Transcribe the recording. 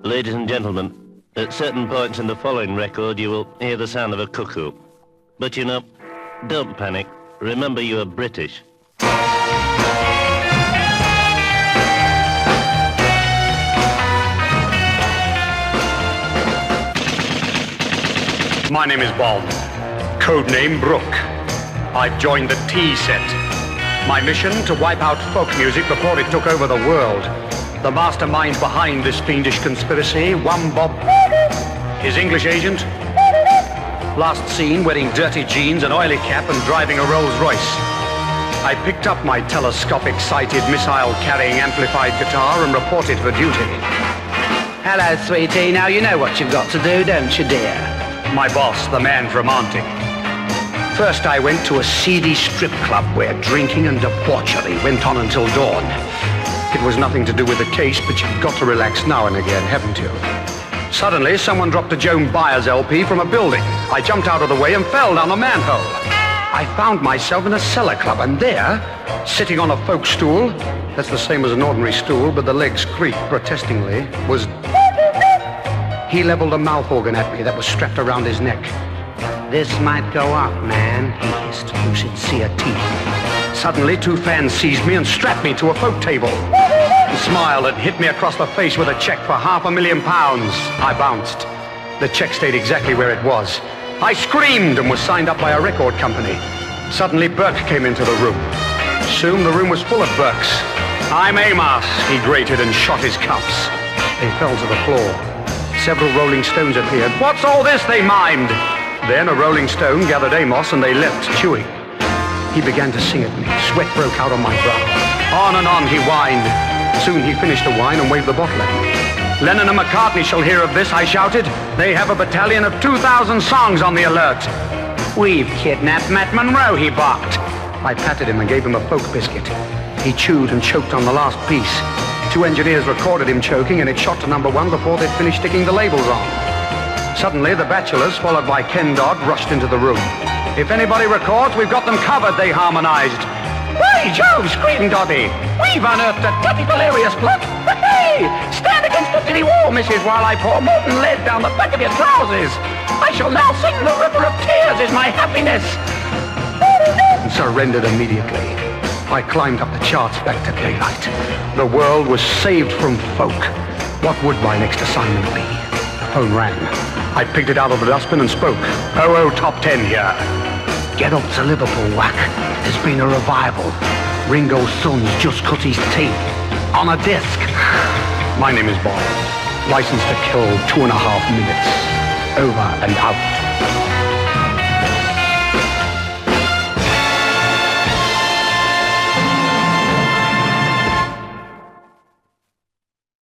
Ladies and gentlemen, at certain points in the following record, you will hear the sound of a cuckoo. But you know, don't panic. Remember, you are British. My name is Bond, codename Brooke. I've joined the T set. My mission, to wipe out folk music before it took over the world. The mastermind behind this fiendish conspiracy, one Bob, his English agent. Last seen wearing dirty jeans, an oily cap, and driving a Rolls Royce. I picked up my telescopic-sighted, missile-carrying amplified guitar and reported for duty. Hello, sweetie. Now you know what you've got to do, don't you, dear? My boss, the man from Auntie. First, I went to a seedy strip club where drinking and debauchery went on until dawn. It was nothing to do with the case, but you've got to relax now and again, haven't you? Suddenly, someone dropped a Joan Baez LP from a building. I jumped out of the way and fell down a manhole. I found myself in a cellar club, and there, sitting on a folk stool, that's the same as an ordinary stool, but the legs creaked protestingly, was... He leveled a mouth organ at me that was strapped around his neck. "This might go up, man," he hissed. "You should see a teeth." Suddenly, two fans seized me and strapped me to a folk table. He smiled and hit me across the face with a check for £500,000. I bounced. The check stayed exactly where it was. I screamed and was signed up by a record company. Suddenly, Burke came into the room. Soon, the room was full of Burkes. "I'm Amos," he grated and shot his cuffs. They fell to the floor. Several Rolling Stones appeared. "What's all this?" they mimed. Then a Rolling Stone gathered Amos and they left chewing. He began to sing at me. Sweat broke out on my brow. On and on he whined. Soon he finished the wine and waved the bottle at me. "Lennon and McCartney shall hear of this," I shouted. "They have a battalion of 2,000 songs on the alert." "We've kidnapped Matt Monroe," he barked. I patted him and gave him a folk biscuit. He chewed and choked on the last piece. Two engineers recorded him choking, and it shot to #1 before they'd finished sticking the labels on. Suddenly, the Bachelors, followed by Ken Dodd, rushed into the room. "If anybody records, we've got them covered," they harmonized. "By Jove!" screamed Doddy. "We've unearthed a bloody hilarious plot. Hey! Stand against the city wall, missus, while I pour molten lead down the back of your trousers. I shall now sing the river of tears is my happiness." And surrendered immediately. I climbed up the charts back to daylight. The world was saved from folk. What would my next assignment be? The phone rang. I picked it out of the dustbin and spoke. "Oh, top 10 here." "Get up to Liverpool, Whack. There's been a revival. Ringo's son's just cut his teeth. On a disc." My name is Bob. License to kill 2.5 minutes. Over and out.